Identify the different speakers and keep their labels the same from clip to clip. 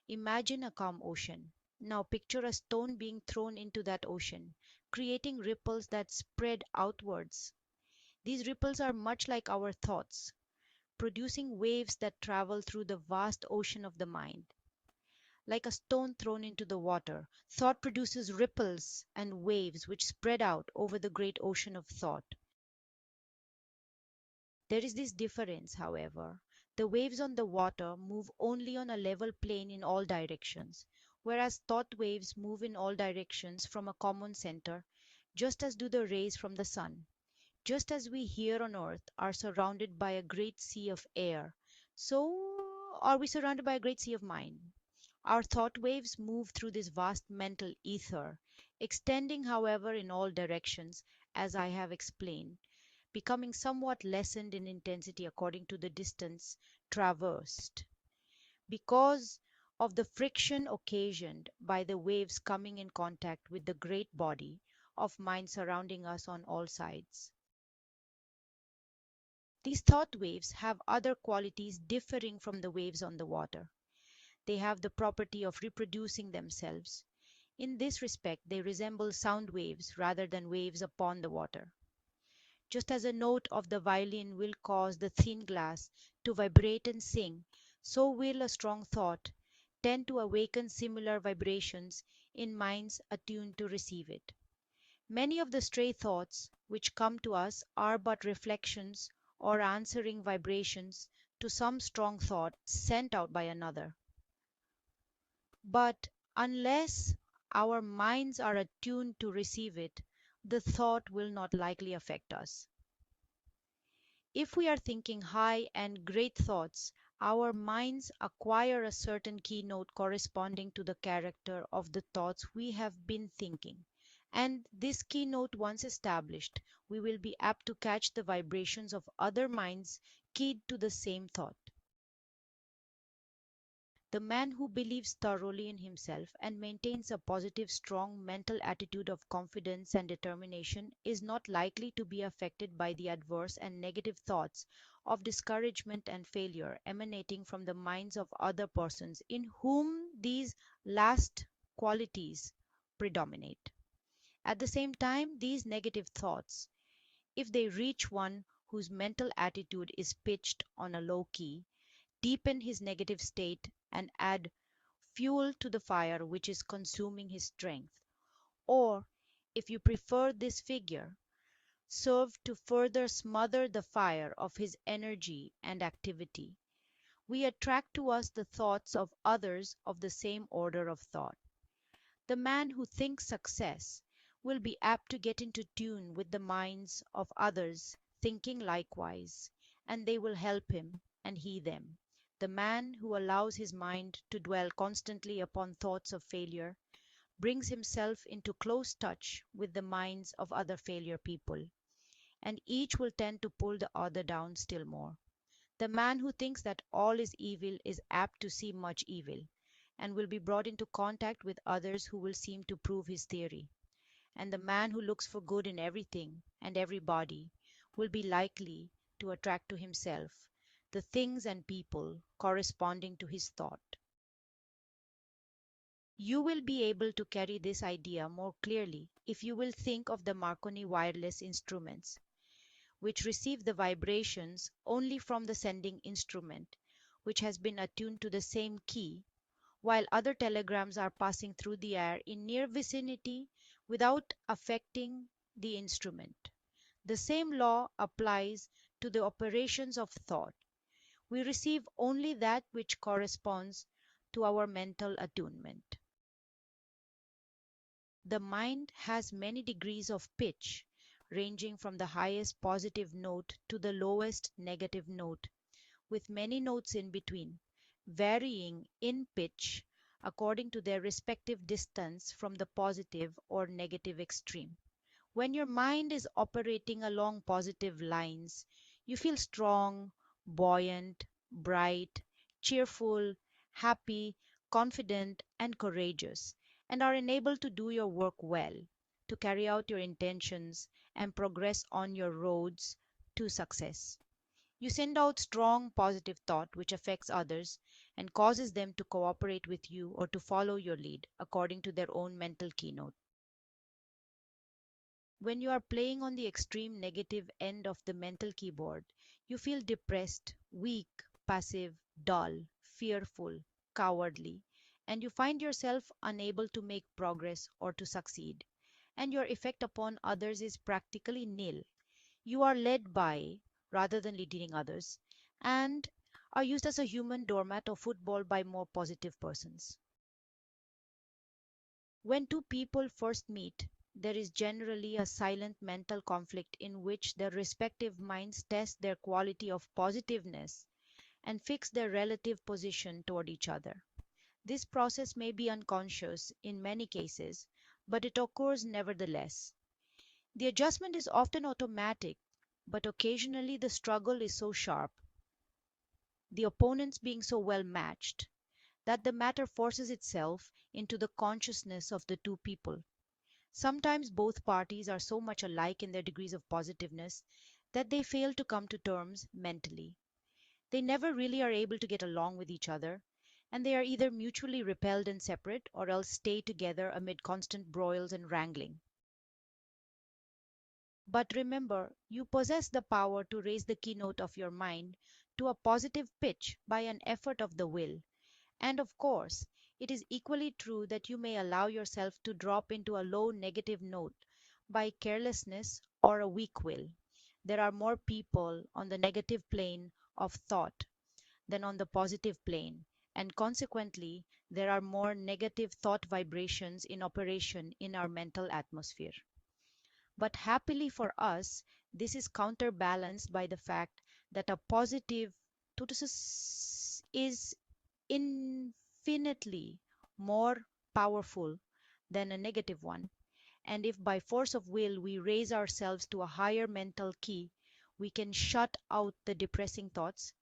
Speaker 1: Imagine a calm ocean. Now picture a stone being thrown into that ocean, creating ripples that spread outwards. These ripples are much like our thoughts, producing waves that travel through the vast ocean of the mind. Like a stone thrown into the water, thought produces ripples and waves which spread out over the great ocean of thought. There is this difference, however. The waves on the water move only on a level plane in all directions, whereas thought waves move in all directions from a common center, just as do the rays from the sun. Just as we here on earth are surrounded by a great sea of air, so are we surrounded by a great sea of mind. Our thought waves move through this vast mental ether, extending, however, in all directions, as I have explained, becoming somewhat lessened in intensity according to the distance traversed, because of the friction occasioned by the waves coming in contact with the great body of mind surrounding us on all sides. These thought waves have other qualities differing from the waves on the water. They have the property of reproducing themselves. In this respect, they resemble sound waves rather than waves upon the water. Just as a note of the violin will cause the thin glass to vibrate and sing, so will a strong thought tend to awaken similar vibrations in minds attuned to receive it. Many of the stray thoughts which come to us are but reflections or answering vibrations to some strong thought sent out by another. But unless our minds are attuned to receive it, the thought will not likely affect us. If we are thinking high and great thoughts, our minds acquire a certain keynote corresponding to the character of the thoughts we have been thinking. And this keynote once established, we will be apt to catch the vibrations of other minds keyed to the same thought. The man who believes thoroughly in himself and maintains a positive, strong mental attitude of confidence and determination is not likely to be affected by the adverse and negative thoughts of discouragement and failure emanating from the minds of other persons in whom these last qualities predominate. At the same time, these negative thoughts, if they reach one whose mental attitude is pitched on a low key, deepen his negative state and add fuel to the fire which is consuming his strength. Or, if you prefer this figure, serve to further smother the fire of his energy and activity. We attract to us the thoughts of others of the same order of thought. The man who thinks success will be apt to get into tune with the minds of others thinking likewise, and they will help him and he them. The man who allows his mind to dwell constantly upon thoughts of failure brings himself into close touch with the minds of other failure people, and each will tend to pull the other down still more. The man who thinks that all is evil is apt to see much evil, and will be brought into contact with others who will seem to prove his theory. And the man who looks for good in everything and everybody will be likely to attract to himself the things and people corresponding to his thought. You will be able to carry this idea more clearly if you will think of the Marconi wireless instruments, which receive the vibrations only from the sending instrument, which has been attuned to the same key, while other telegrams are passing through the air in near vicinity without affecting the instrument. The same law applies to the operations of thought. We receive only that which corresponds to our mental attunement. The mind has many degrees of pitch, ranging from the highest positive note to the lowest negative note, with many notes in between, varying in pitch according to their respective distance from the positive or negative extreme. When your mind is operating along positive lines, you feel strong, buoyant, bright, cheerful, happy, confident, and courageous, and are enabled to do your work well, to carry out your intentions, and progress on your roads to success. You send out strong positive thought which affects others and causes them to cooperate with you or to follow your lead according to their own mental keynote. When you are playing on the extreme negative end of the mental keyboard, you feel depressed, weak, passive, dull, fearful, cowardly, and you find yourself unable to make progress or to succeed. And your effect upon others is practically nil. You are led by, rather than leading others, and are used as a human doormat or football by more positive persons. When two people first meet, there is generally a silent mental conflict in which their respective minds test their quality of positiveness and fix their relative position toward each other. This process may be unconscious in many cases, but it occurs nevertheless. The adjustment is often automatic, but occasionally the struggle is so sharp, the opponents being so well matched, that the matter forces itself into the consciousness of the two people. Sometimes both parties are so much alike in their degrees of positiveness that they fail to come to terms mentally. They never really are able to get along with each other, and they are either mutually repelled and separate or else stay together amid constant broils and wrangling. But remember, you possess the power to raise the keynote of your mind to a positive pitch by an effort of the will. And of course, it is equally true that you may allow yourself to drop into a low negative note by carelessness or a weak will. There are more people on the negative plane of thought than on the positive plane, and consequently, there are more negative thought vibrations in operation in our mental atmosphere. But happily for us, this is counterbalanced by the fact that a positive tutus is infinitely more powerful than a negative one. And if by force of will we raise ourselves to a higher mental key, we can shut out the depressing thoughts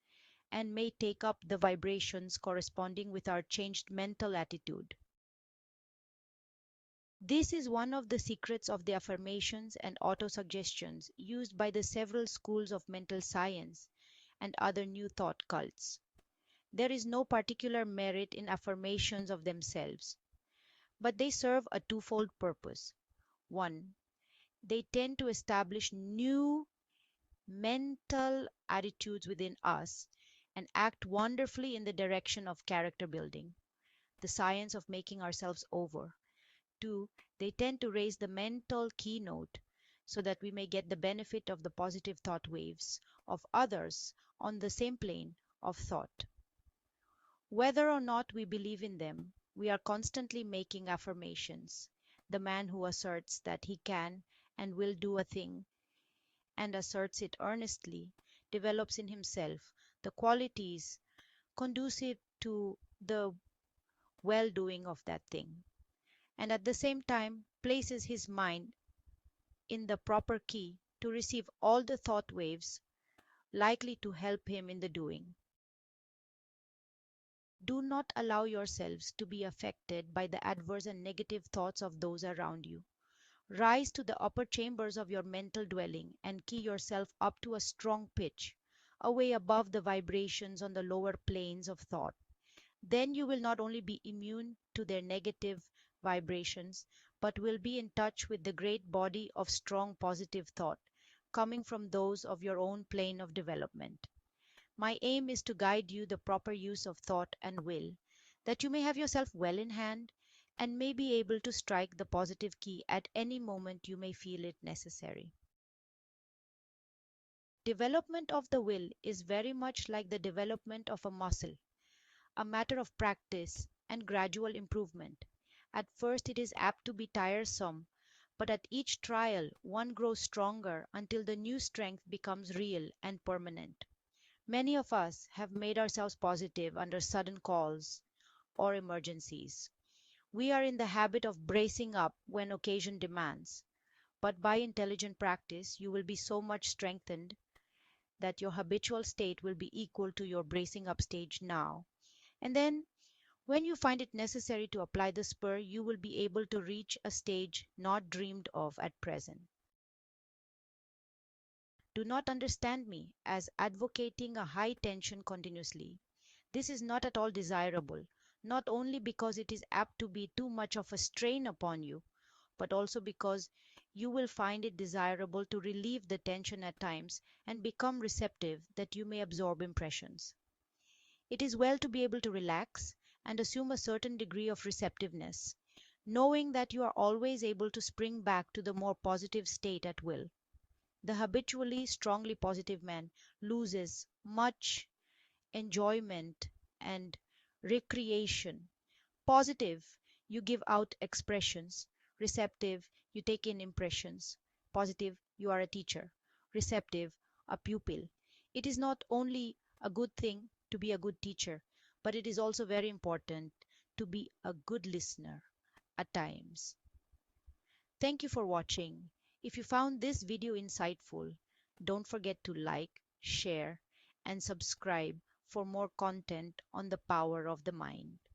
Speaker 1: and may take up the vibrations corresponding with our changed mental attitude. This is one of the secrets of the affirmations and autosuggestions used by the several schools of mental science and other new thought cults. There is no particular merit in affirmations of themselves, but they serve a twofold purpose. One, they tend to establish new mental attitudes within us and act wonderfully in the direction of character building, the science of making ourselves over. Two, they tend to raise the mental keynote so that we may get the benefit of the positive thought waves of others on the same plane of thought. Whether or not we believe in them, we are constantly making affirmations. The man who asserts that he can and will do a thing and asserts it earnestly develops in himself the qualities conducive to the well doing of that thing, and at the same time places his mind in the proper key to receive all the thought waves likely to help him in the doing. Do not allow yourselves to be affected by the adverse and negative thoughts of those around you. Rise to the upper chambers of your mental dwelling and key yourself up to a strong pitch, away above the vibrations on the lower planes of thought. Then you will not only be immune to their negative vibrations, but will be in touch with the great body of strong positive thought coming from those of your own plane of development. My aim is to guide you the proper use of thought and will, that you may have yourself well in hand and may be able to strike the positive key at any moment you may feel it necessary. Development of the will is very much like the development of a muscle, a matter of practice and gradual improvement. At first it is apt to be tiresome, but at each trial one grows stronger until the new strength becomes real and permanent. Many of us have made ourselves positive under sudden calls or emergencies. We are in the habit of bracing up when occasion demands, but by intelligent practice you will be so much strengthened that your habitual state will be equal to your bracing up stage now. And then, when you find it necessary to apply the spur, you will be able to reach a stage not dreamed of at present. Do not understand me as advocating a high tension continuously. This is not at all desirable, not only because it is apt to be too much of a strain upon you, but also because you will find it desirable to relieve the tension at times and become receptive that you may absorb impressions. It is well to be able to relax and assume a certain degree of receptiveness, knowing that you are always able to spring back to the more positive state at will. The habitually strongly positive man loses much enjoyment and recreation. Positive, you give out expressions. Receptive, you take in impressions. Positive, you are a teacher. Receptive, a pupil. It is not only a good thing to be a good teacher, but it is also very important to be a good listener at times. Thank you for watching. If you found this video insightful, don't forget to like, share, and subscribe for more content on the power of the mind.